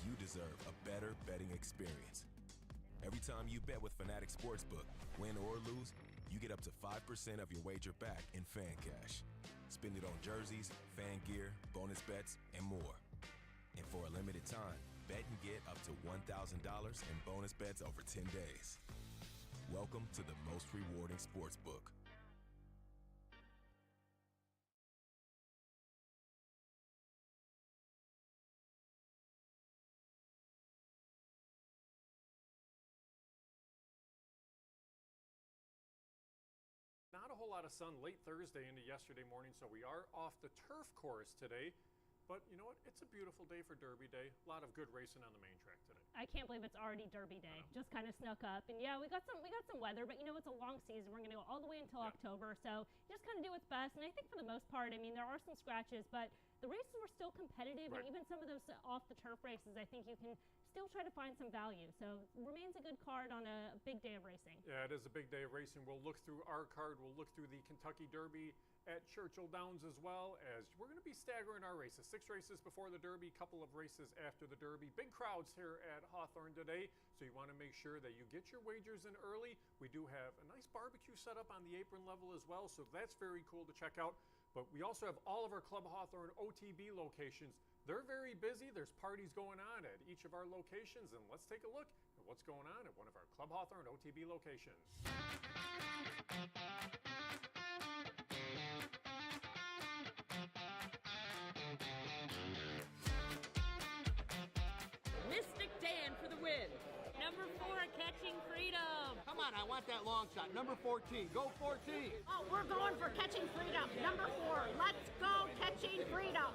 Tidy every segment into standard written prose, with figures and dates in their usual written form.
you deserve a better betting experience. Every time you bet with Fanatic Sportsbook, win or lose, you get up to 5% of your wager back in fan cash. Spend it on jerseys, fan gear, bonus bets, and more. And for a limited time, bet and get up to $1,000 in bonus bets over 10 days. Welcome to the most rewarding sportsbook. Not a whole lot of sun late Thursday into yesterday morning, so we are off the turf course today. But you know what? It's a beautiful day for Derby Day. A lot of good racing on the main track today. I can't believe it's already Derby Day. Just kind of snuck up. And yeah, we got some weather, but you know, it's a long season. We're going to go all the way until October. So you just kind of do what's best. And I think for the most part, I mean, there are some scratches, but the races were still competitive. Right. And even some of those off the turf races, I think you can still try to find some value. So remains a good card on a big day of racing. Yeah, it is a big day of racing. We'll look through our card. We'll look through the Kentucky Derby at Churchill Downs as well, as we're going to be staggering our races. 6 races before the Derby, couple of races after the Derby. Big crowds here at Hawthorne today, so you want to make sure that you get your wagers in early. We do have a nice barbecue set up on the apron level as well, so that's very cool to check out. But we also have all of our Club Hawthorne OTB locations. They're very busy. There's parties going on at each of our locations, and let's take a look at what's going on at one of our Club Hawthorne OTB locations. Mystic Dan for the win. Number 4, Catching Freedom. Come on, I want that long shot. Number 14. Go 14. Oh, we're going for Catching Freedom. Number 4. Let's go Catching Freedom.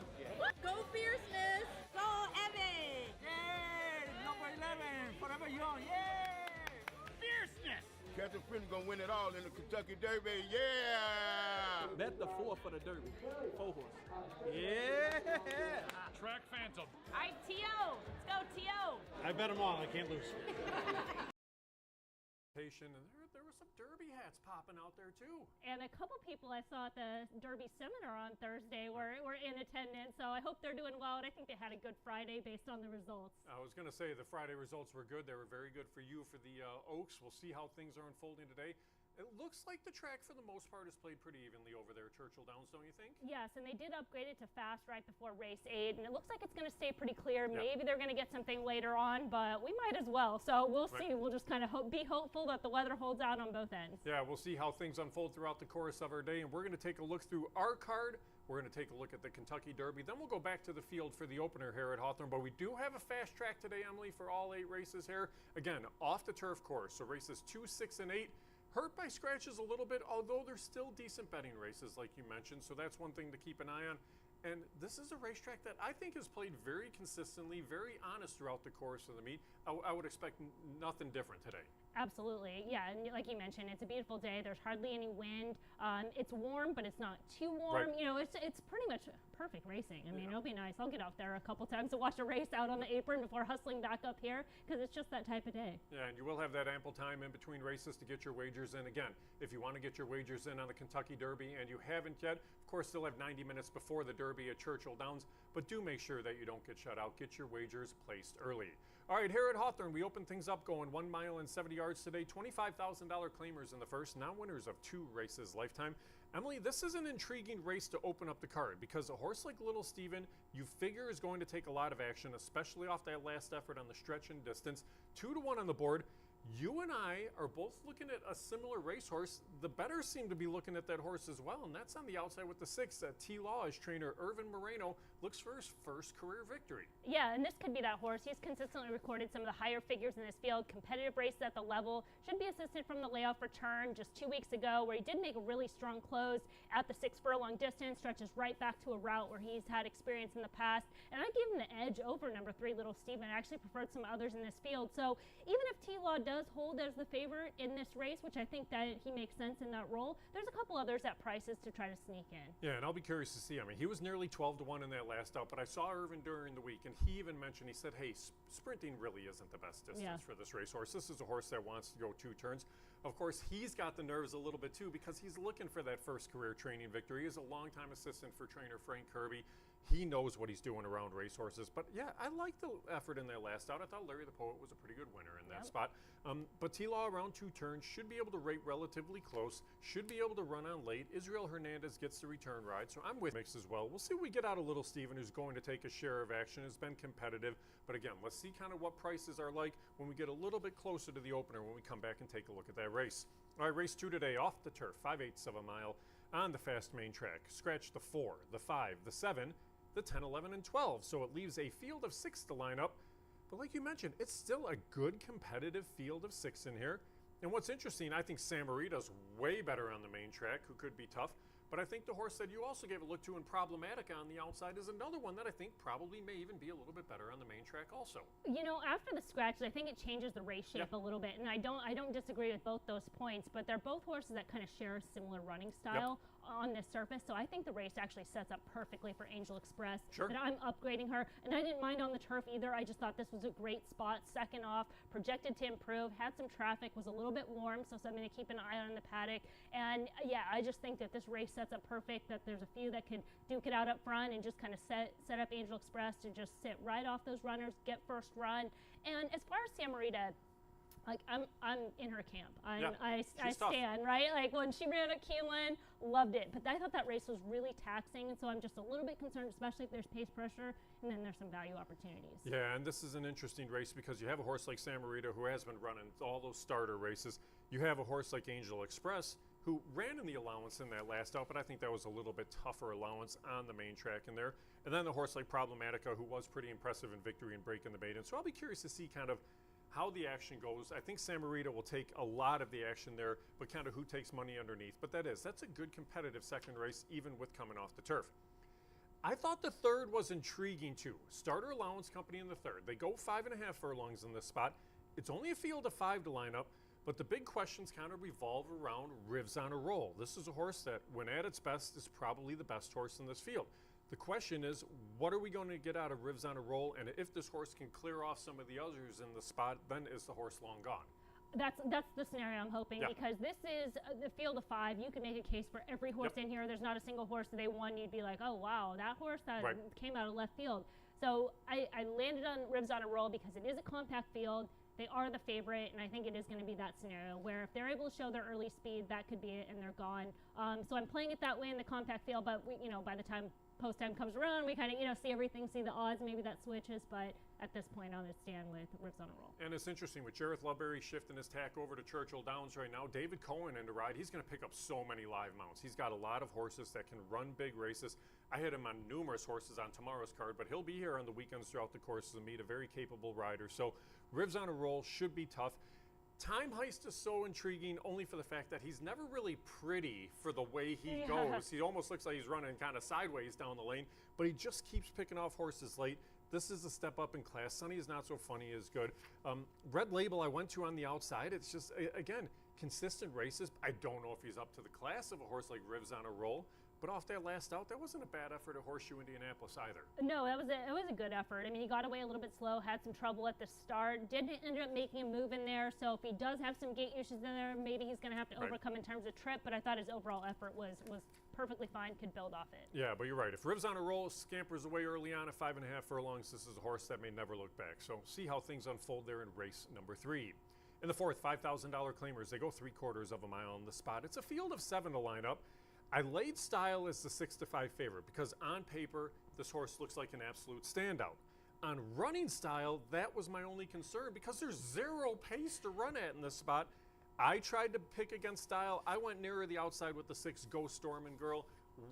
Go Fierceness. Go Evan. Yay! Number 11. Forever Young. Yay! Fierceness. Catching Freedom gonna win it all in the Kentucky Derby. Yeah! Bet the 4 for the Derby. 4 horse. Yeah! Track Phantom. All right, T.O. Let's go, T.O. I bet them all. I can't lose. And there were some Derby hats popping out there too. And a couple people I saw at the Derby seminar on Thursday were in attendance, so I hope they're doing well, and I think they had a good Friday based on the results. I was going to say the Friday results were good. They were very good for you for the Oaks. We'll see how things are unfolding today. It looks like the track, for the most part, is played pretty evenly over there at Churchill Downs, don't you think? Yes, and they did upgrade it to fast right before race 8, and it looks like it's going to stay pretty clear. Maybe they're going to get something later on, but we might as well. So we'll see. We'll just kind of be hopeful that the weather holds out on both ends. Yeah, we'll see how things unfold throughout the course of our day, and we're going to take a look through our card. We're going to take a look at the Kentucky Derby. Then we'll go back to the field for the opener here at Hawthorne. But we do have a fast track today, Emily, for all 8 races here. Again, off the turf course. So races 2, 6, and 8. Hurt by scratches a little bit, although they're still decent betting races, like you mentioned. So that's one thing to keep an eye on. And this is a racetrack that I think is played very consistently, very honest throughout the course of the meet. I would expect nothing different today. Absolutely, yeah, and like you mentioned, it's a beautiful day. There's hardly any wind. It's warm, but it's not too warm. Right. You know, it's pretty much perfect racing. I mean, it'll be nice. I'll get out there a couple times to watch a race out on the apron before hustling back up here, because it's just that type of day. Yeah, and you will have that ample time in between races to get your wagers in. Again, if you want to get your wagers in on the Kentucky Derby and you haven't yet, of course, still have 90 minutes before the Derby at Churchill Downs, but do make sure that you don't get shut out. Get your wagers placed early. All right, here at Hawthorne, we open things up going 1 mile and 70 yards today. $25,000 claimers in the first, now winners of 2 races lifetime. Emily, this is an intriguing race to open up the card because a horse like Little Steven, you figure is going to take a lot of action, especially off that last effort on the stretch and distance. 2-1 on the board. You and I are both looking at a similar racehorse. The bettors seem to be looking at that horse as well, and that's on the outside with the 6. T-Law, as trainer Irvin Moreno looks for his first career victory. Yeah, and this could be that horse. He's consistently recorded some of the higher figures in this field. Competitive races at the level. Should be assisted from the layoff return just 2 weeks ago, where he did make a really strong close at the 6 furlong distance. Stretches right back to a route where he's had experience in the past. And I give him the edge over number 3, Little Steven. I actually preferred some others in this field. So even if T-Law does hold as the favorite in this race, which I think that he makes sense in that role, there's a couple others at prices to try to sneak in. Yeah, and I'll be curious to see. I mean, he was nearly 12-1 in that last out, but I saw Irvin during the week, and he even mentioned, he said, hey, sprinting really isn't the best distance for this racehorse. This is a horse that wants to go 2 turns. Of course, he's got the nerves a little bit too because he's looking for that first career training victory. He is a longtime assistant for trainer Frank Kirby. He knows what he's doing around racehorses. But, yeah, I like the effort in that last out. I thought Larry the Poet was a pretty good winner in that spot. But T-Law around 2 turns should be able to rate relatively close, should be able to run on late. Israel Hernandez gets the return ride, so I'm with mix as well. We'll see what we get out of Little Steven, who's going to take a share of action, has been competitive. But again, let's see kind of what prices are like when we get a little bit closer to the opener when we come back and take a look at that race. All right, race 2 today off the turf, 5/8 of a mile on the fast main track. Scratch the 4, the 5, the 7, the 10, 11, and 12. So it leaves a field of 6 to line up. But like you mentioned, it's still a good competitive field of 6 in here. And what's interesting, I think Samarita's way better on the main track, who could be tough. But I think the horse that you also gave a look to in Problematica on the outside is another one that I think probably may even be a little bit better on the main track also. You know, after the scratches, I think it changes the race shape a little bit, and I don't disagree with both those points, but they're both horses that kind of share a similar running style on this surface, so I think the race actually sets up perfectly for Angel Express. Sure. And I'm upgrading her, and I didn't mind on the turf either. I just thought this was a great spot, second off, projected to improve, had some traffic, was a little bit warm, so I'm going to keep an eye on the paddock. And yeah, I just think that this race sets up perfect, that there's a few that can duke it out up front and just kind of set up Angel Express to just sit right off those runners, get first run. And as far as Samarita, like I'm in her camp. I stand, right? Like when she ran at Keeneland, loved it. But I thought that race was really taxing, and so I'm just a little bit concerned, especially if there's pace pressure, and then there's some value opportunities. Yeah, and this is an interesting race because you have a horse like Samarita who has been running all those starter races. You have a horse like Angel Express who ran in the allowance in that last out, but I think that was a little bit tougher allowance on the main track in there. And then the horse like Problematica, who was pretty impressive in victory and breaking the maiden. So I'll be curious to see kind of how the action goes. I think Samarita will take a lot of the action there, but kind of who takes money underneath. But that's a good competitive second race, even with coming off the turf. I thought the third was intriguing too. Starter Allowance Company in the third. They go 5.5 furlongs in this spot. It's only a field of 5 to line up, but the big questions kind of revolve around Rivs on a Roll. This is a horse that, when at its best, is probably the best horse in this field. The question is, what are we going to get out of Rivs on a Roll? And if this horse can clear off some of the others in the spot, then is the horse long gone? That's the scenario I'm hoping, because this is the field of 5. You can make a case for every horse in here. There's not a single horse that they won you'd be like, oh, wow, that horse that came out of left field. So I landed on Rivs on a Roll because it is a compact field. They are the favorite, and I think it is going to be that scenario where if they're able to show their early speed, that could be it, and they're gone. So I'm playing it that way in the compact field, but by the time post time comes around, we kind of see everything, see the odds, maybe that switches, but at this point, I'm going to stand with Rivs on a Roll. And it's interesting, with Jareth Loveberry shifting his tack over to Churchill Downs right now, David Cohen in the ride, he's going to pick up so many live mounts. He's got a lot of horses that can run big races. I had him on numerous horses on tomorrow's card, but he'll be here on the weekends throughout the course of the meet, a very capable rider. So Rivs on a Roll should be tough. Time Heist is so intriguing only for the fact that he's never really pretty for the way he goes. He almost looks like he's running kind of sideways down the lane, but he just keeps picking off horses late. This is a step up in class. Sunny Is Not So Funny is good. Red Label I went to on the outside. It's just, again, consistent races. I don't know if he's up to the class of a horse like Rivs on a Roll. But off that last out, that wasn't a bad effort at Horseshoe Indianapolis either. No, it was a good effort. I mean, he got away a little bit slow, had some trouble at the start, didn't end up making a move in there. So if he does have some gate issues in there, maybe he's going to have to overcome in terms of trip. But I thought his overall effort was perfectly fine, could build off it. Yeah, but you're right. If Rivs on a Roll scampers away early on at 5.5 furlongs, this is a horse that may never look back. So see how things unfold there in race number 3. In the fourth, $5,000 claimers. They go 3/4 of a mile on the spot. It's a field of 7 to line up. I laid Style as the 6-5 favorite because on paper, this horse looks like an absolute standout. On running style, that was my only concern because there's zero pace to run at in this spot. I tried to pick against Style. I went nearer the outside with the 6 Go Stormin' Girl.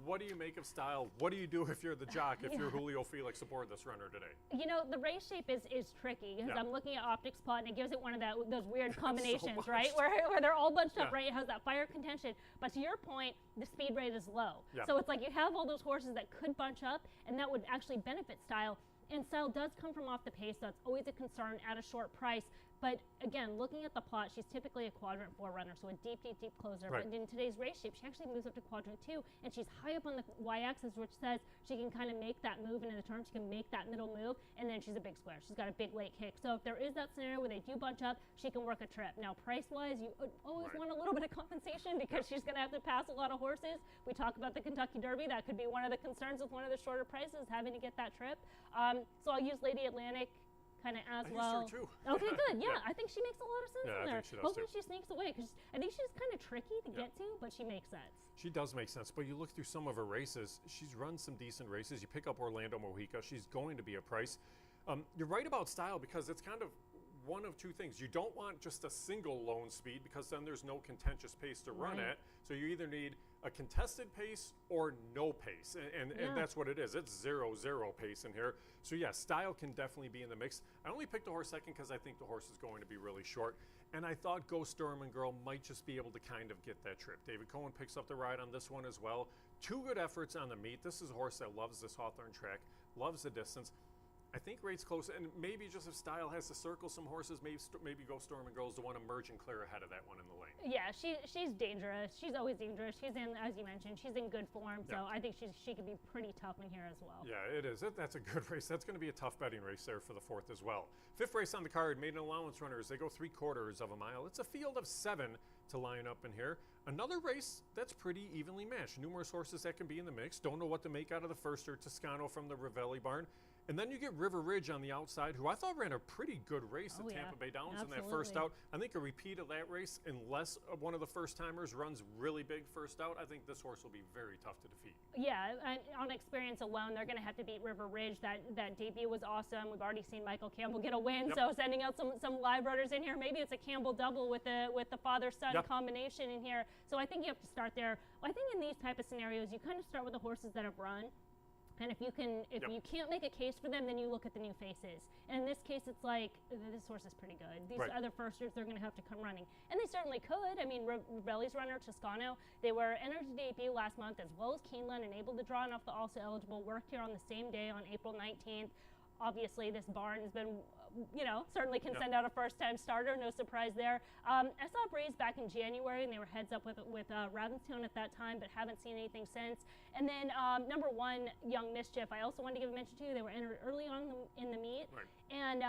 What do you make of Style? What do you do if you're the jock, if you're Julio Felix aboard this runner today? You know, the race shape is tricky because I'm looking at Optics Plot and it gives it one of those weird combinations, so right? Where they're all bunched up, right? It has that fire contention. But to your point, the speed rate is low. So it's like you have all those horses that could bunch up and that would actually benefit Style. And Style does come from off the pace, so it's always a concern at a short price. But again, looking at the plot, she's typically a quadrant 4 runner, so a deep closer. Right. But in today's race shape, she actually moves up to quadrant 2, and she's high up on the y-axis, which says she can kind of make that move into the turn. She can make that middle move, and then she's a big square. She's got a big late kick. So if there is that scenario where they do bunch up, she can work a trip. Now, price-wise, you always want a little bit of compensation because she's going to have to pass a lot of horses. We talk about the Kentucky Derby. That could be one of the concerns with one of the shorter prices, having to get that trip. So I'll use Lady Atlantic kind of as well. I used her too. Okay, good. Yeah, I think she makes a lot of sense in there. I think she does Hopefully too. she sneaks away because I think she's kind of tricky to get to, but she makes sense. She does make sense, but you look through some of her races, she's run some decent races. You pick up Orlando Mojica, she's going to be a price. You're right about style because it's kind of one of two things. You don't want just a single lone speed because then there's no contentious pace to run at. So you either need a contested pace or no pace, and that's what it is. It's 0-0 pace in here. So yeah, style can definitely be in the mix. I only picked the horse second because I think the horse is going to be really short, and I thought Go Storm and Girl might just be able to kind of get that trip. David Cohen picks up the ride on this one as well. 2 good efforts on the meet. This is a horse that loves this Hawthorne track, loves the distance. I think rate's close, and maybe just if style has to circle some horses, maybe Go Storm and Girl's the one emerging clear ahead of that one in the lane. Yeah, she's dangerous. She's always dangerous. She's in, as you mentioned, she's in good form. So I think she could be pretty tough in here as well. Yeah, it is. That's a good race. That's going to be a tough betting race there for the 4th as well. 5th race on the card, maiden allowance runners. They go 3/4 of a mile. It's a field of 7 to line up in here. Another race that's pretty evenly matched. Numerous horses that can be in the mix. Don't know what to make out of the first or Toscano from the Ravelli barn. And then you get River Ridge on the outside, who I thought ran a pretty good race at Tampa Bay Downs in that first out. I think a repeat of that race, unless one of the first-timers runs really big first out, I think this horse will be very tough to defeat. Yeah, and on experience alone, they're going to have to beat River Ridge. That debut was awesome. We've already seen Michael Campbell get a win, so sending out some live runners in here. Maybe it's a Campbell double with the father-son combination in here. So I think you have to start there. Well, I think in these type of scenarios, you kind of start with the horses that have run. And if you can't make a case for them, then you look at the new faces. And in this case, it's like, this horse is pretty good. These other firsters, they're going to have to come running. And they certainly could. I mean, Ravelli's runner, Toscano, they were entered to debut last month, as well as Keeneland, and able to draw enough the also eligible, worked here on the same day on April 19th. Obviously, this barn has been, certainly can send out a first-time starter. No surprise there. I saw Breeze back in January, and they were heads up with Ravenstown at that time, but haven't seen anything since. And then number 1, Young Mischief. I also wanted to give a mention to. They were entered early on in the meet, and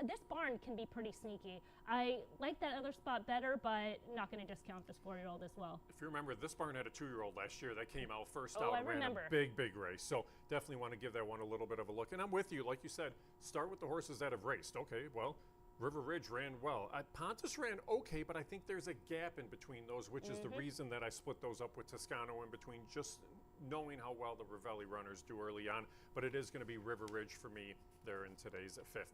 this barn can be pretty sneaky. I like that other spot better, but not going to discount this 4-year-old as well. If you remember, this barn had a 2-year-old last year that came out first Oh, out I and ran remember. a big race. So definitely want to give that one a little bit of a look. And I'm with you. Like you said, start with the horses that have raced. Okay, well, River Ridge ran well. Pontus ran okay, but I think there's a gap in between those, which is the reason that I split those up with Toscano in between, just knowing how well the Ravelli runners do early on. But it is going to be River Ridge for me there in today's 5th.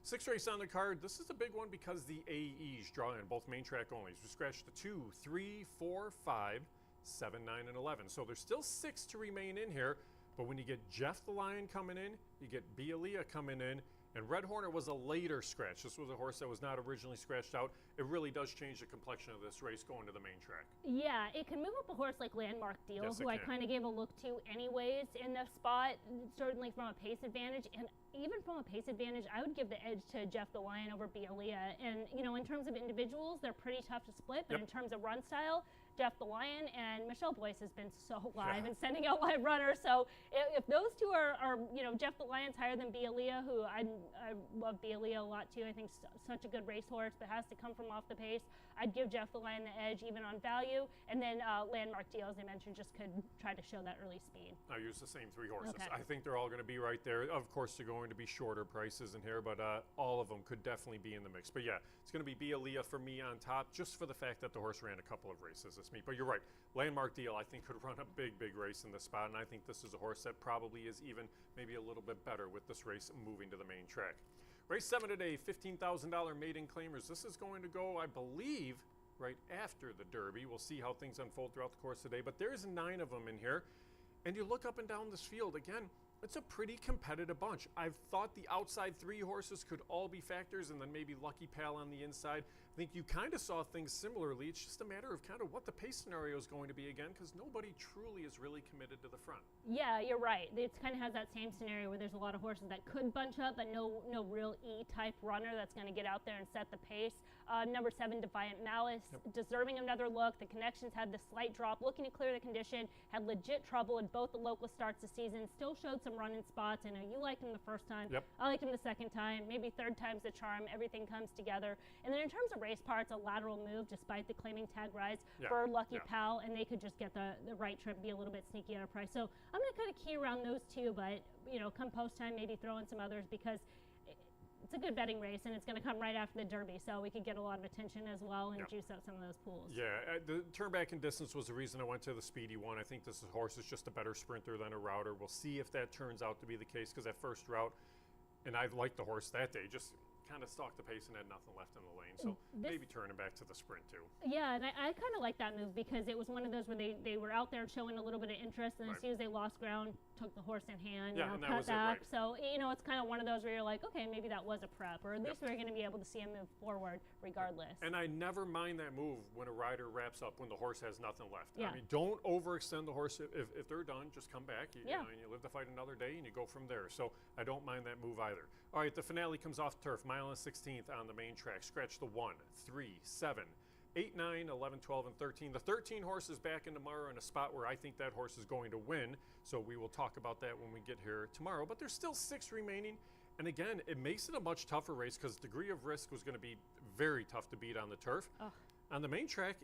6th race on the card. This is a big one because the AEs draw in both main track onlys. We scratched the 2, 3, 4, 5, 7, 9, and 11. So there's still 6 to remain in here. But when you get Jeff the Lion coming in, you get Bialia coming in, and Red Hornet was a later scratch. This was a horse that was not originally scratched out. It really does change the complexion of this race going to the main track. Yeah, it can move up a horse like Landmark Deal, who I kind of gave a look to anyways in the spot, certainly from a pace advantage. And even from a pace advantage, I would give the edge to Jeff the Lion over Bialia. And, in terms of individuals, they're pretty tough to split. But in terms of run style, Jeff the Lion and Michelle Boyce has been so live and sending out live runners. So if those two are Jeff the Lion's higher than Bialia, who I love Bialia a lot too. I think such a good racehorse, but has to come from off the pace. I'd give Jeff the Lion the edge even on value. And then Landmark Deal, as I mentioned, just could try to show that early speed. I use the same 3 horses. Okay. I think they're all going to be right there. Of course, they're going to be shorter prices in here, but all of them could definitely be in the mix. But yeah, it's going to be Bialia for me on top, just for the fact that the horse ran a couple of races this meet. But you're right. Landmark Deal, I think, could run a big race in this spot, and I think this is a horse that probably is even maybe a little bit better with this race moving to the main track. Race 7 today, $15,000 maiden claimers. This is going to go, I believe, right after the Derby. We'll see how things unfold throughout the course of the day, but there's 9 of them in here. And you look up and down this field, again, it's a pretty competitive bunch. I've thought the outside 3 horses could all be factors, and then maybe Lucky Pal on the inside. I think you kind of saw things similarly. It's just a matter of kind of what the pace scenario is going to be again, because nobody truly is really committed to the front. Yeah, you're right. It kind of has that same scenario where there's a lot of horses that could bunch up, but no real E-type runner that's going to get out there and set the pace. Number 7, Defiant Malice, deserving another look. The Connections had the slight drop, looking to clear the condition, had legit trouble in both the local starts this season, still showed some running spots. I know you liked him the first time. Yep. I liked him the second time. Maybe third time's the charm. Everything comes together. And then in terms of race parts, a lateral move, despite the claiming tag rise for Lucky Pal, and they could just get the right trip, be a little bit sneaky at a price. So I'm going to kind of key around those two, but, you know, come post time, maybe throw in some others, because it's a good betting race, and it's going to come right after the Derby, so we could get a lot of attention as well and juice out some of those pools. Yeah, the turn back in distance was the reason I went to the speedy one. I think this horse is just a better sprinter than a router. We'll see if that turns out to be the case, because that first route, and I liked the horse that day, just kind of stalked the pace and had nothing left in the lane. So maybe turning back to the sprint too. Yeah, and I kind of like that move, because it was one of those where they were out there showing a little bit of interest, and as soon as they lost ground, took the horse in hand, and that cut was back. It, So, you know, it's kind of one of those where you're like, okay, maybe that was a prep, or at least we're going to be able to see him move forward regardless. And I never mind that move when a rider wraps up when the horse has nothing left. Yeah. I mean, don't overextend the horse. If they're done, just come back. You know, and you live to fight another day, and you go from there. So I don't mind that move either. All right, the finale comes off turf, mile and 16th on the main track. Scratch the 1, 3, 7, 8, 9, 11, 12, and 13. The 13 horse is back in tomorrow in a spot where I think that horse is going to win. So we will talk about that when we get here tomorrow. But there's still 6 remaining. And again, it makes it a much tougher race, because degree of risk was going to be very tough to beat on the turf. On the main track,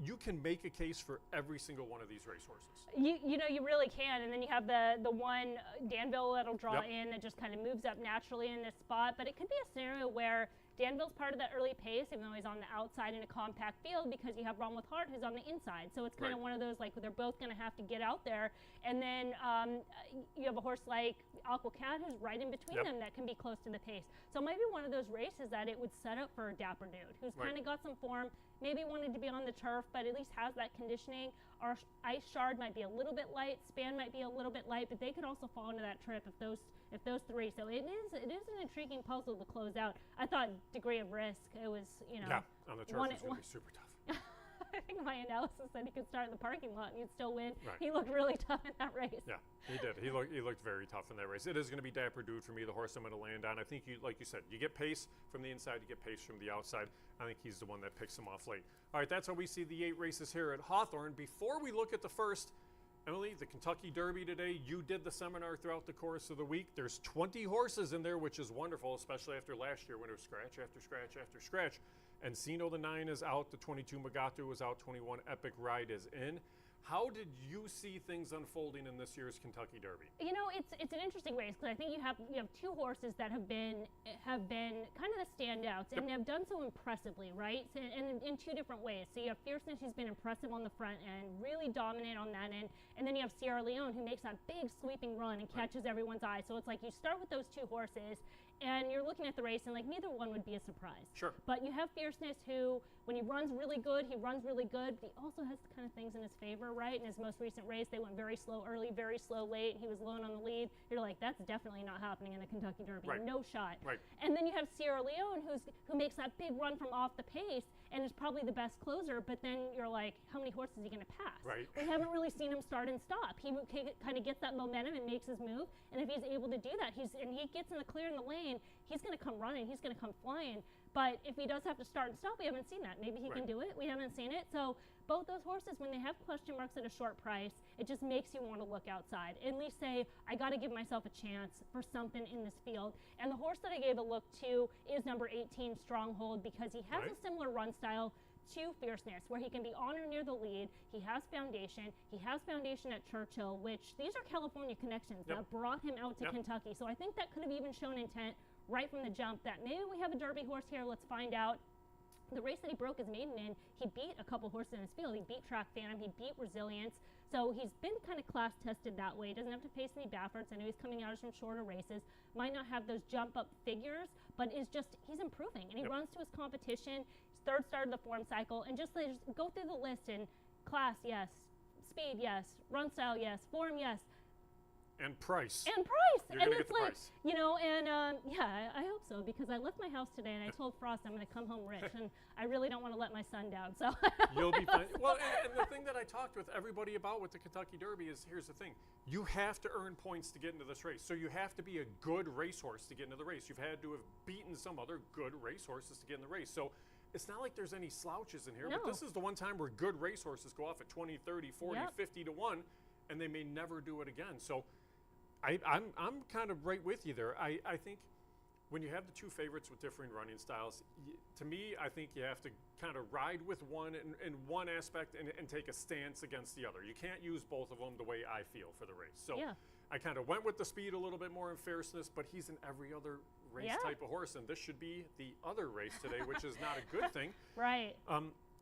you can make a case for every single one of these racehorses. You know, you really can. And then you have the one Danville that'll draw in that just kind of moves up naturally in this spot. But it could be a scenario where Danville's part of that early pace, even though he's on the outside in a compact field, because you have Run With Heart who's on the inside. So it's kind of one of those, like, they're both going to have to get out there. And then you have a horse like Aqua Cat who's right in between them that can be close to the pace. So it might be one of those races that it would set up for a dapper dude who's kind of got some form, maybe wanted to be on the turf, but at least has that conditioning. Our Ice Shard might be a little bit light, Span might be a little bit light, but they could also fall into that trip if those three. So it is an intriguing puzzle to close out. I thought degree of risk, it was, you know. Yeah, on the turf it's going to be super tough. I think my analysis said he could start in the parking lot and he'd still win. Right. He looked really tough in that race. Yeah, he did. He looked very tough in that race. It is going to be Dapper Dude for me, the horse I'm going to land on. I think, like you said, you get pace from the inside, you get pace from the outside. I think he's the one that picks him off late. All right, that's how we see the 8 races here at Hawthorne. Before we look at the first, Emily, the Kentucky Derby today, you did the seminar throughout the course of the week. There's 20 horses in there, which is wonderful, especially after last year when it was scratch after scratch after scratch. Encino, the 9 is out. The 22 Magatu was out. 21 Epic Ride is in. How did you see things unfolding in this year's Kentucky Derby? You know, it's an interesting race, because I think you have 2 horses that have been kind of the standouts and have done so impressively, right? So, and in 2 different ways. So you have Fierceness, who's been impressive on the front end, really dominant on that end, and then you have Sierra Leone, who makes that big sweeping run and catches everyone's eye. So it's like you start with those 2 horses, and you're looking at the race, and like neither one would be a surprise. Sure. But you have Fierceness, who, when he runs really good, he runs really good. But he also has kind of things in his favor, right? In his most recent race, they went very slow early, very slow late. He was lone on the lead. You're like, that's definitely not happening in the Kentucky Derby. Right. No shot. Right. And then you have Sierra Leone, who makes that big run from off the pace and is probably the best closer. But then you're like, how many horses is he going to pass? Right. We haven't really seen him start and stop. He kind of gets that momentum and makes his move. And if he's able to do that, he gets in the clear in the lane, he's going to come running. He's going to come flying. But if he does have to start and stop, we haven't seen that. Maybe he can do it. We haven't seen it. So both those horses, when they have question marks at a short price, it just makes you want to look outside. At least say, I got to give myself a chance for something in this field. And the horse that I gave a look to is number 18, Stronghold, because he has a similar run style to Fierceness, where he can be on or near the lead. He has foundation. He has foundation at Churchill, which these are California connections that brought him out to Kentucky. So I think that could have even shown intent right from the jump that maybe we have a Derby horse here. Let's find out. The race that he broke his maiden in, he beat a couple horses in his field. He beat Track Phantom. He beat Resilience. So he's been kind of class tested that way. He doesn't have to face any Baffords. I know he's coming out of some shorter races. Might not have those jump up figures, but he's improving. And he runs to his competition. His 3rd start of the form cycle. And just go through the list, and class, yes. Speed, yes. Run style, yes. Form, yes. And price. And price. You're and gonna it's get the like, price. you know, and yeah, I hope so, because I left my house today and I told Frost I'm going to come home rich, and I really don't want to let my son down. So You'll be fine. Well, and the thing that I talked with everybody about with the Kentucky Derby is, here's the thing. You have to earn points to get into this race. So you have to be a good racehorse to get into the race. You've had to have beaten some other good racehorses to get in the race. So it's not like there's any slouches in here, No. but this is the one time where good racehorses go off at 20, 30, 40, Yep. 50 to 1, and they may never do it again. So I'm kind of right with you there. I think when you have the two favorites with differing running styles, to me, I think you have to kind of ride with one in one aspect and take a stance against the other. You can't use both of them the way I feel for the race. So Yeah. I kind of went with the speed a little bit more and fierceness, but he's in every other race Yeah. type of horse, and this should be the other race today, which is not a good thing. right.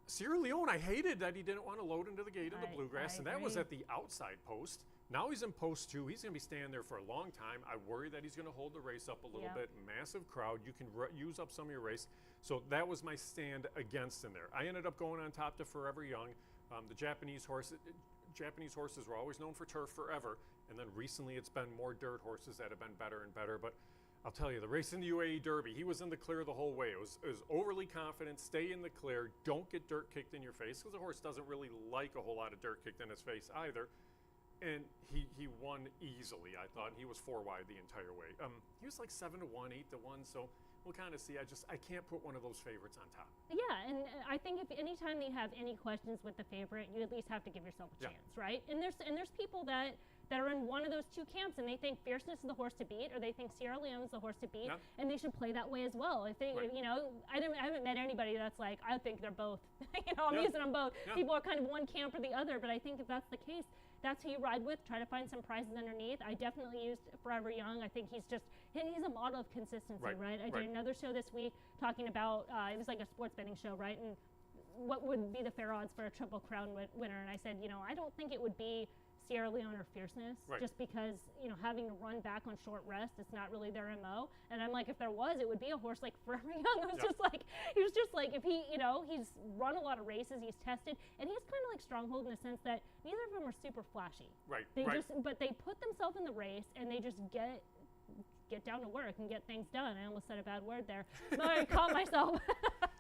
Sierra Leone, I hated that he didn't want to load into the gate in the I bluegrass, and that was agree. at the outside post. Now he's in post 2. He's going to be standing there for a long time. I worry that he's going to hold the race up a little Yep. bit. Massive crowd. You can use up some of your race. So that was my stand against him there. I ended up going on top to Forever Young. The Japanese horses were always known for turf forever, and then recently it's been more dirt horses that have been better and better. But I'll tell you, the race in the UAE Derby, he was in the clear the whole way. It was overly confident, stay in the clear, don't get dirt kicked in your face, because the horse doesn't really like a whole lot of dirt kicked in his face either. And he won easily, I thought. He was 4 wide the entire way. He was like 7 to 1, 8 to 1, so we'll kind of see. I can't put one of those favorites on top. Yeah, and I think if anytime you have any questions with the favorite, you at least have to give yourself a Yeah. chance, right? And there's people that are in one of those two camps, and they think Fierceness is the horse to beat, or they think Sierra Leone is the horse to beat, Yeah. and they should play that way as well. I think, Right. you know, I haven't met anybody that's like, I think they're both. You know, I'm Yeah. using them both. Yeah. People are kind of one camp or the other, but I think if that's the case, that's who you ride with. Try to find some prizes underneath. I definitely used Forever Young. I think he's a model of consistency, right? I did another show this week talking about, it was like a sports betting show, right? And what would be the fair odds for a Triple Crown winner? And I said, you know, I don't think it would be Sierra Leone or Fierceness, Right. just because, you know, having to run back on short rest, it's not really their MO. And I'm like, if there was, it would be a horse like Forever Young. It was Yeah. just like, if he, you know, he's run a lot of races, he's tested, and he's kind of like Stronghold in the sense that neither of them are super flashy. Right. They right. but they put themselves in the race and they just get down to work and get things done. I almost said a bad word there, but I caught myself.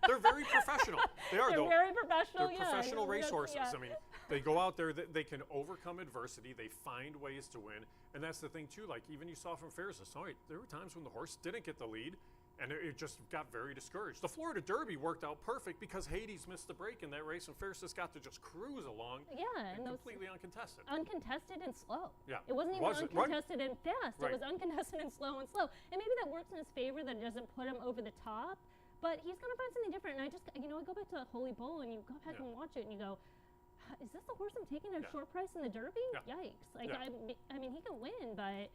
They're very professional. They are, They're though. very professional. They're yeah. professional That's- racehorses. yeah. I mean, they go out there, they can overcome adversity, they find ways to win, and that's the thing too. Like even you saw from Fierceness, there were times when the horse didn't get the lead, and it just got very discouraged. The Florida Derby worked out perfect because Hades missed the break in that race, and Fierceness got to just cruise along. Yeah, and those completely uncontested. uncontested and slow. Yeah. It wasn't even Wasn't, right. uncontested and fast. Right. It was uncontested and slow. And maybe that works in his favor, that it doesn't put him over the top. But he's going to find something different. And I just, you know, I go back to that Holy Bull and you go back Yeah. and watch it and you go, is this the horse I'm taking at a Yeah. short price in the Derby? Yeah. Yikes. Like, Yeah. I mean, he can win, but,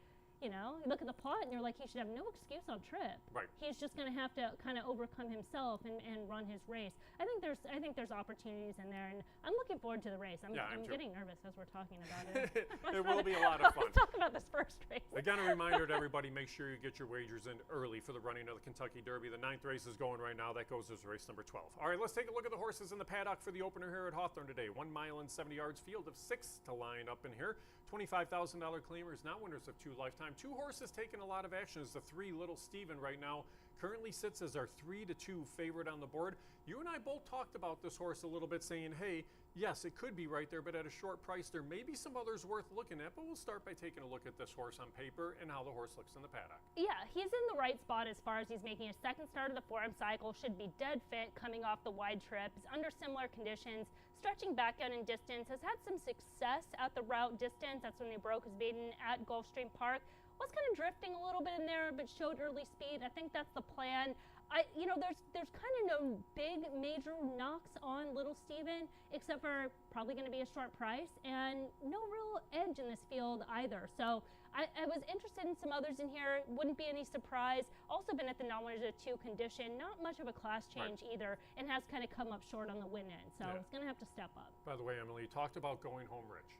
you know, you look at the plot and you're like, he should have no excuse on trip. Right. He's just going to have to kind of overcome himself and run his race. I think there's opportunities in there, and I'm looking forward to the race. I'm too. getting nervous as we're talking about it. It will be a lot of fun. Let's talk about this first race. Again, a reminder to everybody, make sure you get your wagers in early for the running of the Kentucky Derby. The 9th race is going right now. That goes as race number 12. All right, let's take a look at the horses in the paddock for the opener here at Hawthorne today. 1 mile and 70 yards, field of 6 to line up in here. $25,000 claimers, not winners of 2 lifetime. 2 horses taking a lot of action as the 3 Little Steven right now currently sits as our 3-2 favorite on the board. You and I both talked about this horse a little bit, saying, hey, yes, it could be right there, but at a short price, there may be some others worth looking at. But we'll start by taking a look at this horse on paper and how the horse looks in the paddock. Yeah, he's in the right spot as far as he's making his second start of the forum cycle. Should be dead fit coming off the wide trip. He's under similar conditions, stretching back out in distance. Has had some success at the route distance. That's when he broke his maiden at Gulfstream Park. Was kind of drifting a little bit in there, but showed early speed. I think that's the plan. There's kind of no big major knocks on Little Steven, except for probably going to be a short price and no real edge in this field either. So I was interested in some others in here. Wouldn't be any surprise. Also been at the non-1-2 condition. Not much of a class change either, and has kind of come up short on the win end. So it's going to have to step up. By the way, Emily, you talked about going home rich.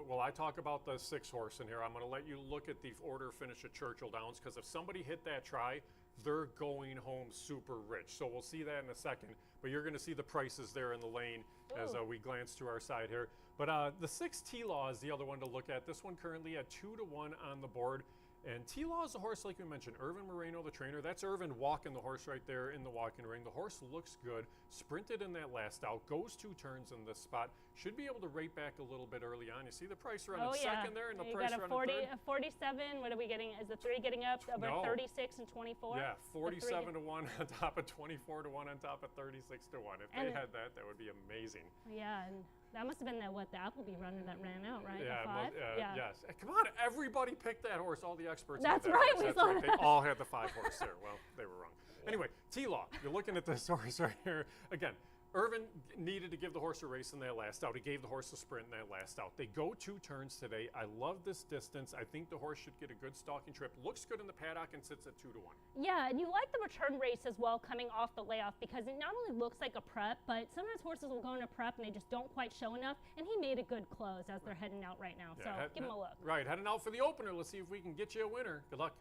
Well, I talk about the 6 horse in here. I'm going to let you look at the order finish at Churchill Downs, because if somebody hit that try, they're going home super rich. So we'll see that in a second. But you're going to see the prices there in the lane as we glance to our side here. But the 6 T-Law is the other one to look at. This one currently at 2-1 on the board. And T-Law is the horse, like we mentioned. Irvin Moreno, the trainer. That's Irvin walking the horse right there in the walking ring. The horse looks good. Sprinted in that last out. Goes 2 turns in this spot. Should be able to rate back a little bit early on. You see the price running second there and the price running third? A 47. What are we getting? Is the 3 getting up over 36 and 24? Yeah, 47 to 1 on top of 24 to 1 on top of 36 to 1. If they had that, that would be amazing. Yeah, and that must have been the Appleby runner that ran out, right? Yeah, the 5? Yes. Come on, everybody picked that horse. All the experts. That's had that right. horse. That's right. They all had the 5 horse there. Well, they were wrong. Anyway, T-Law. You're looking at this horse right here. Again, Irvin needed to give the horse a race in that last out. He gave the horse a sprint in that last out. They go 2 turns today. I love this distance. I think the horse should get a good stalking trip. Looks good in the paddock and sits at 2-1. Yeah, and you like the return race as well coming off the layoff because it not only looks like a prep, but sometimes horses will go in a prep and they just don't quite show enough. And he made a good close as they're heading out right now. So give him a look. Right, heading out for the opener. Let's see if we can get you a winner. Good luck.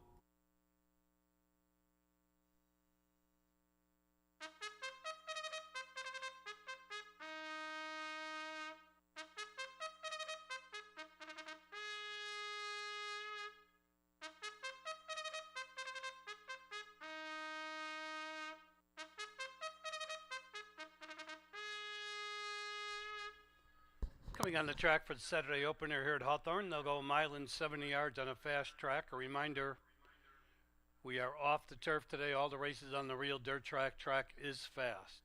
Coming on the track for the Saturday opener here at Hawthorne, they'll go 1 mile and 70 yards on a fast track. A reminder, we are off the turf today. All the races on the real dirt track. Track is fast.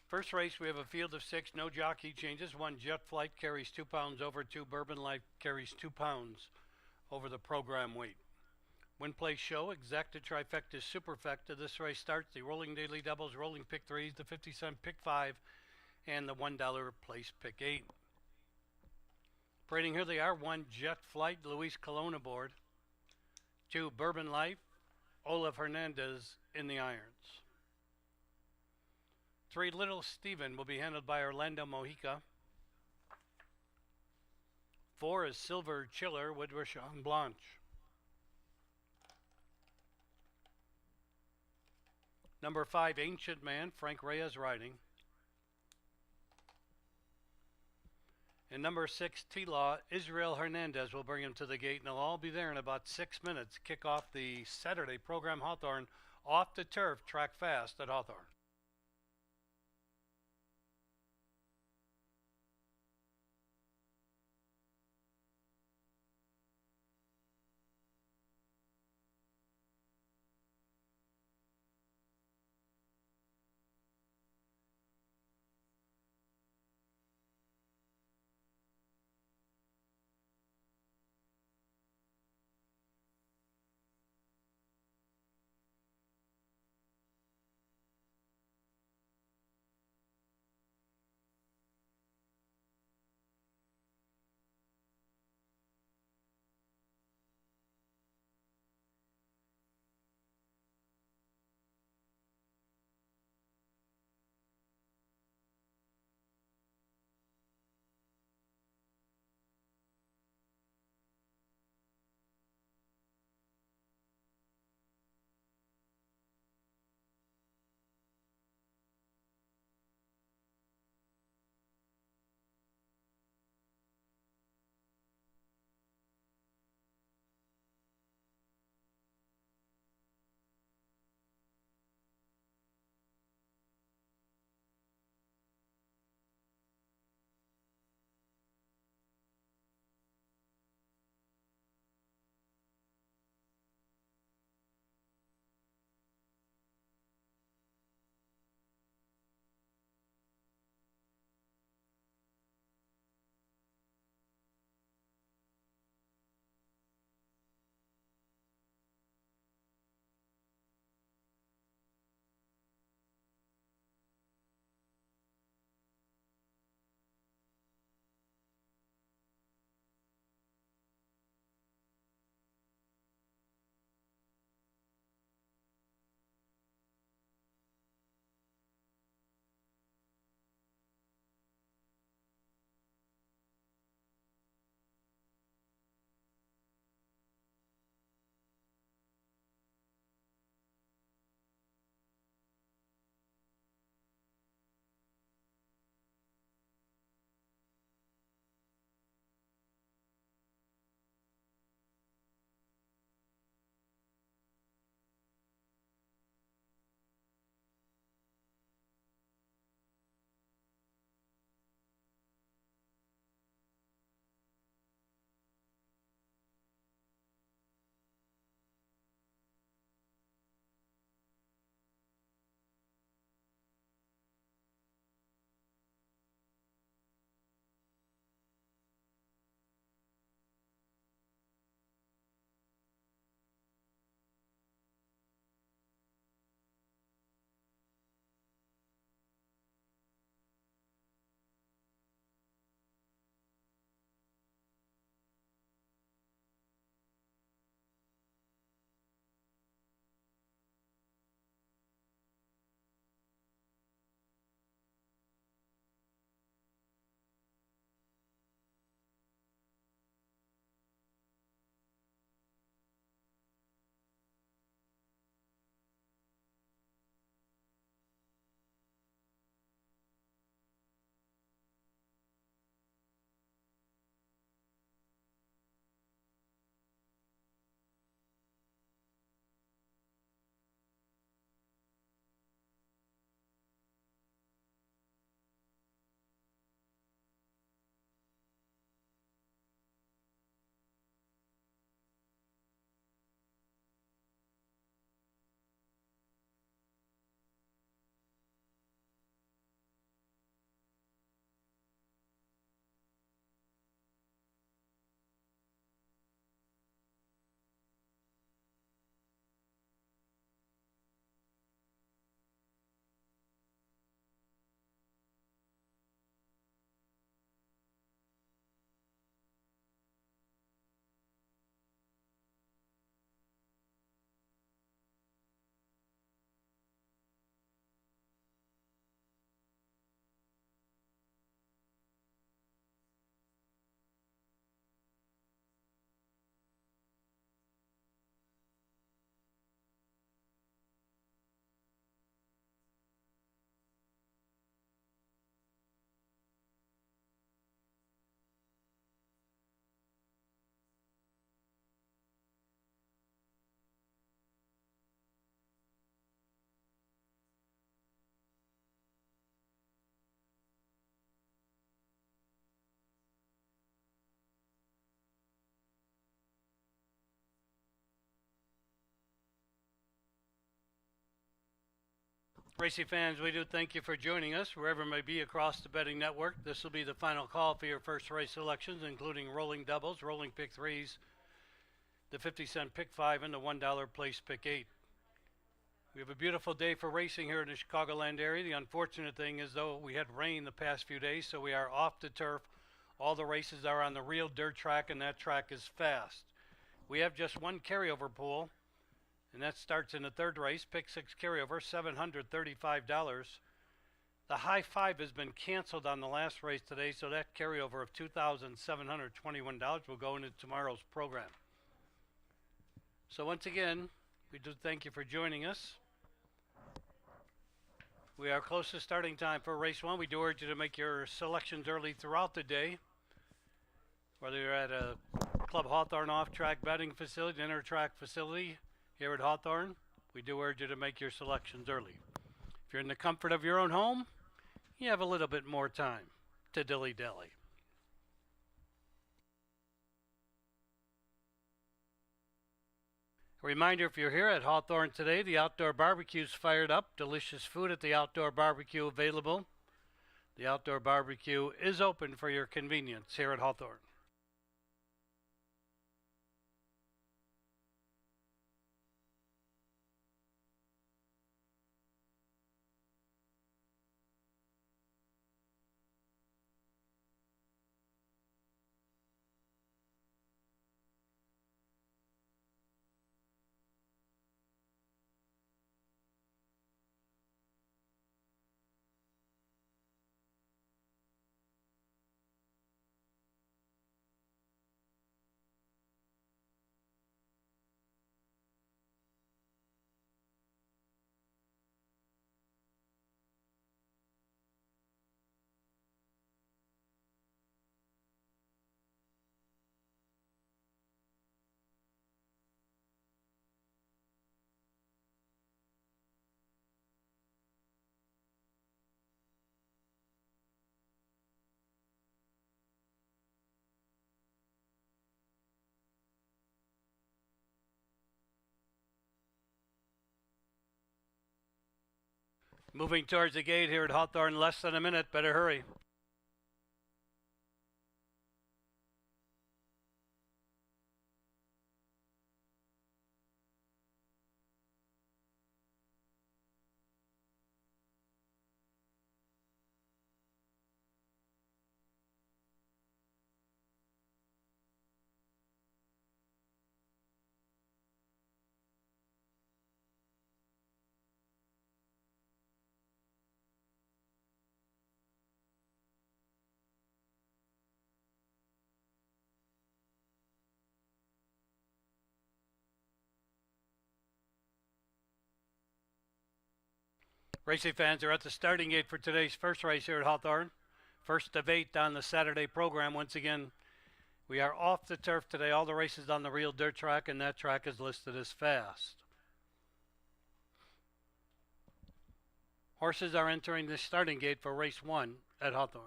First race, we have a field of 6, no jockey changes. 1 Jet Flight carries 2 pounds over. 2 Bourbon Life carries 2 pounds over the program weight. Win Place Show, Exacta Trifecta, Superfecta. This race starts the rolling daily doubles, rolling pick 3s, the 50-cent pick 5, and the $1 place pick 8. Parading here they are. 1 Jet Flight, Luis Colon aboard. 2 Bourbon Life, Olaf Hernandez in the irons. 3 Little Steven will be handled by Orlando Mojica. 4 is Silver Chiller with Rashawn Blanche. Number 5, Ancient Man, Frank Reyes riding. And number 6, T-Law, Israel Hernandez will bring him to the gate, and they'll all be there in about 6 minutes. Kick off the Saturday program Hawthorne off the turf, track fast at Hawthorne. Racing fans, we do thank you for joining us wherever it may be across the betting network. This will be the final call for your first race selections, including rolling doubles, rolling pick threes, the 50-cent pick five, and the $1 place pick eight. We have a beautiful day for racing here in the Chicagoland area. The unfortunate thing is, though, we had rain the past few days, so we are off the turf. All the races are on the real dirt track, and that track is fast. We have just one carryover pool, and that starts in the third race. Pick six carryover, $735. The high five has been canceled on the last race today, so that carryover of $2,721 will go into tomorrow's program. So once again, we do thank you for joining us. We are close to starting time for race one. We do urge you to make your selections early throughout the day. Whether you're at a Club Hawthorne off-track betting facility, inter-track facility here at Hawthorne, we do urge you to make your selections early. If you're in the comfort of your own home, you have a little bit more time to dilly-dally. A reminder, if you're here at Hawthorne today, the outdoor barbecue's fired up. Delicious food at the outdoor barbecue available. The outdoor barbecue is open for your convenience here at Hawthorne. Moving towards the gate here at Hawthorne, less than a minute. Better hurry. Racing fans are at the starting gate for today's first race here at Hawthorne. First of 8 on the Saturday program. Once again, we are off the turf today. All the races on the real dirt track, and that track is listed as fast. Horses are entering the starting gate for race 1 at Hawthorne.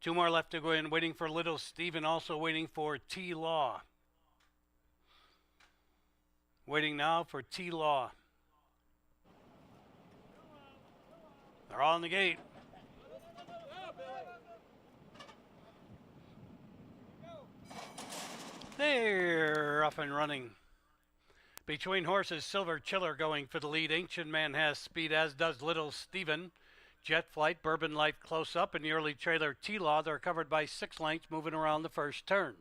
Two more left to go in, waiting for Little Steven, also waiting for T-Law. Waiting now for T-Law. They're all in the gate. They're up and running. Between horses, Silver Chiller going for the lead. Ancient Man has speed, as does Little Steven. Jet Flight, Bourbon Light close up, and the early trailer T-Law. They're covered by 6 lengths moving around the first turn.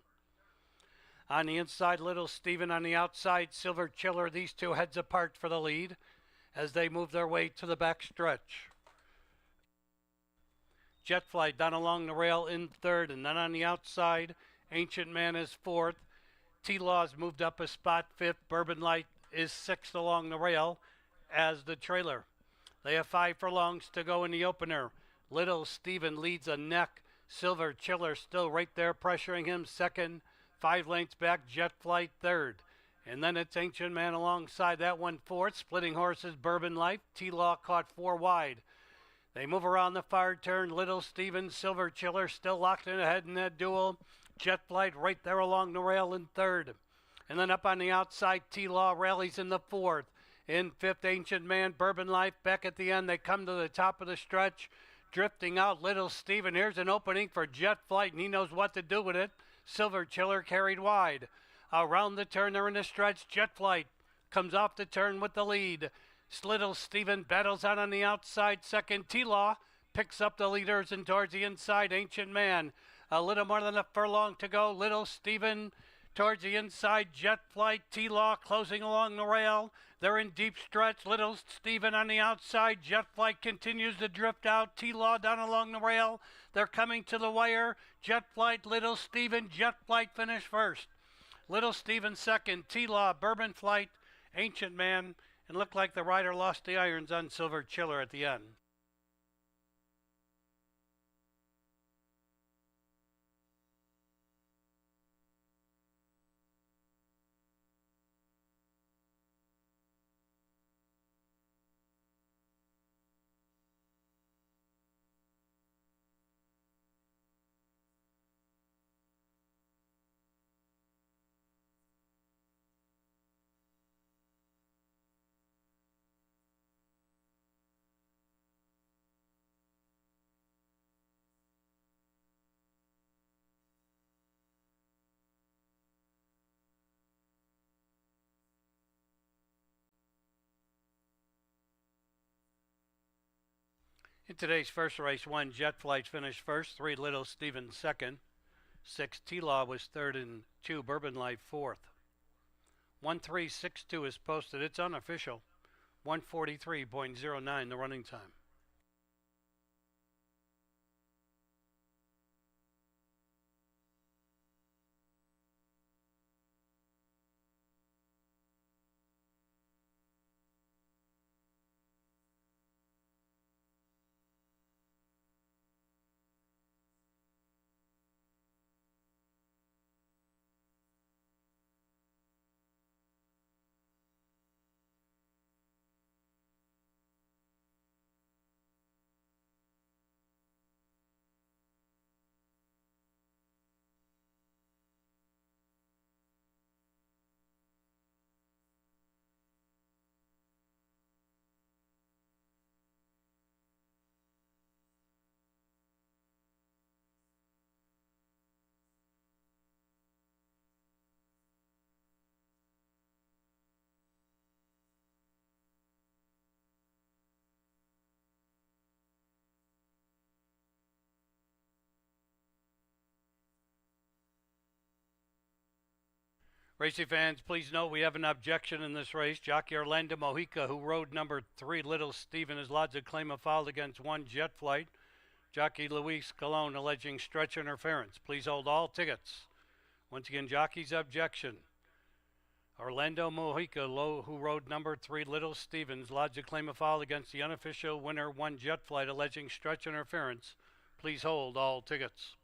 On the inside, Little Steven. On the outside, Silver Chiller. These two heads apart for the lead as they move their way to the back stretch. Jet Flight down along the rail in third, and then on the outside, Ancient Man is fourth. T-Law's moved up a spot fifth. Bourbon Light is sixth along the rail as the trailer. They have 5 furlongs to go in the opener. Little Steven leads a neck. Silver Chiller still right there pressuring him second. 5 lengths back, Jet Flight third. And then it's Ancient Man alongside that one fourth. Splitting Horses, Bourbon Life. T-Law caught 4 wide. They move around the far turn. Little Steven, Silver Chiller still locked in ahead in that duel. Jet Flight right there along the rail in third. And then up on the outside, T-Law rallies in the fourth. In fifth, Ancient Man, Bourbon Life. Back at the end, they come to the top of the stretch. Drifting out, Little Steven. Here's an opening for Jet Flight, and he knows what to do with it. Silver Chiller carried wide. Around the turn, they're in the stretch. Jet Flight comes off the turn with the lead. Little Steven battles out on the outside. Second, T-Law picks up the leaders, and towards the inside, Ancient Man. A little more than a furlong to go. Little Steven towards the inside. Jet Flight, T-Law closing along the rail. They're in deep stretch. Little Steven on the outside. Jet Flight continues to drift out. T-Law down along the rail. They're coming to the wire. Jet Flight, Little Steven. Jet Flight finish first. Little Steven second. T-Law, Bourbon Flight, Ancient Man. And looked like the rider lost the irons on Silver Chiller at the end. In today's first race, 1 Jet Flight finished first, 3 Little Steven second, 6 T-Law was third, and 2 Bourbon Life fourth. 1362 is posted. It's unofficial. 143.09 the running time. Racing fans, please note we have an objection in this race. Jockey Orlando Mojica, who rode number 3 Little Steven, has lodged a claim of foul against 1 Jet Flight. Jockey Luis Colon alleging stretch interference. Please hold all tickets. Once again, jockey's objection. Orlando Mojica, who rode number 3 Little Stevens, lodged a claim of foul against the unofficial winner 1 Jet Flight alleging stretch interference. Please hold all tickets.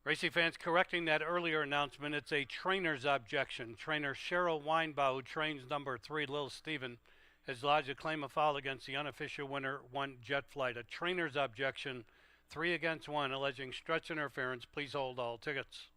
Racing fans, correcting that earlier announcement, it's a trainer's objection. Trainer Cheryl Weinbaugh, who trains number 3 Little Steven, has lodged a claim of foul against the unofficial winner 1 Jet Flight. A trainer's objection, 3 against 1, alleging stretch interference. Please hold all tickets.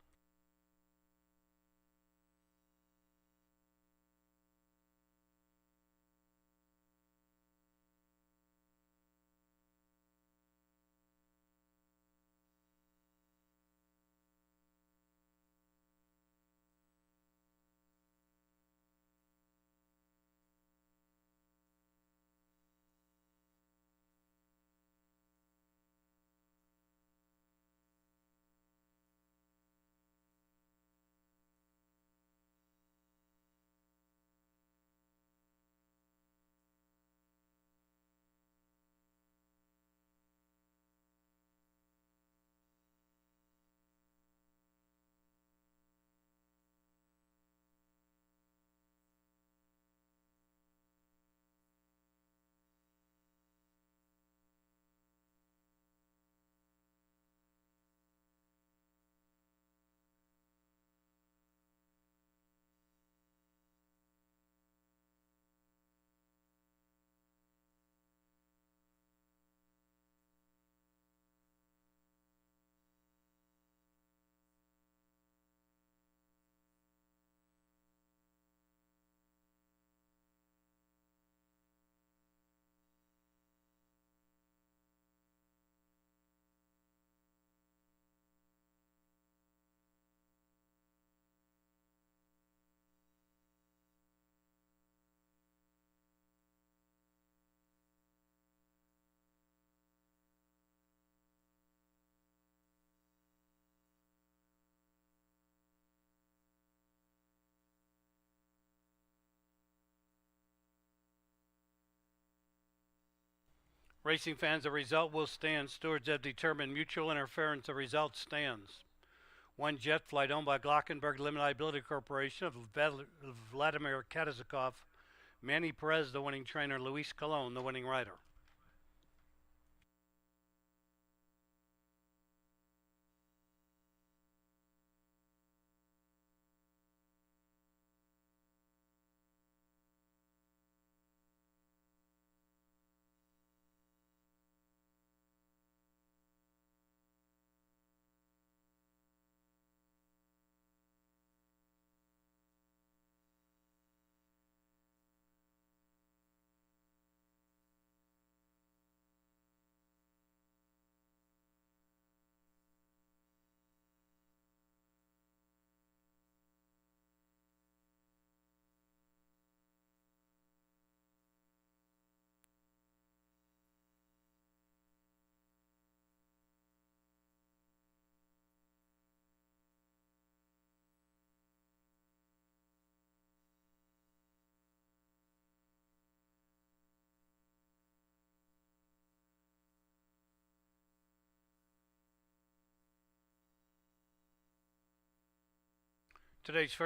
Racing fans, the result will stand. Stewards have determined mutual interference. The result stands. One jet flight owned by Glockenberg Limited Liability Corporation of Vladimir Katazikov. Manny Perez, the winning trainer. Luis Colon, the winning rider. Today's first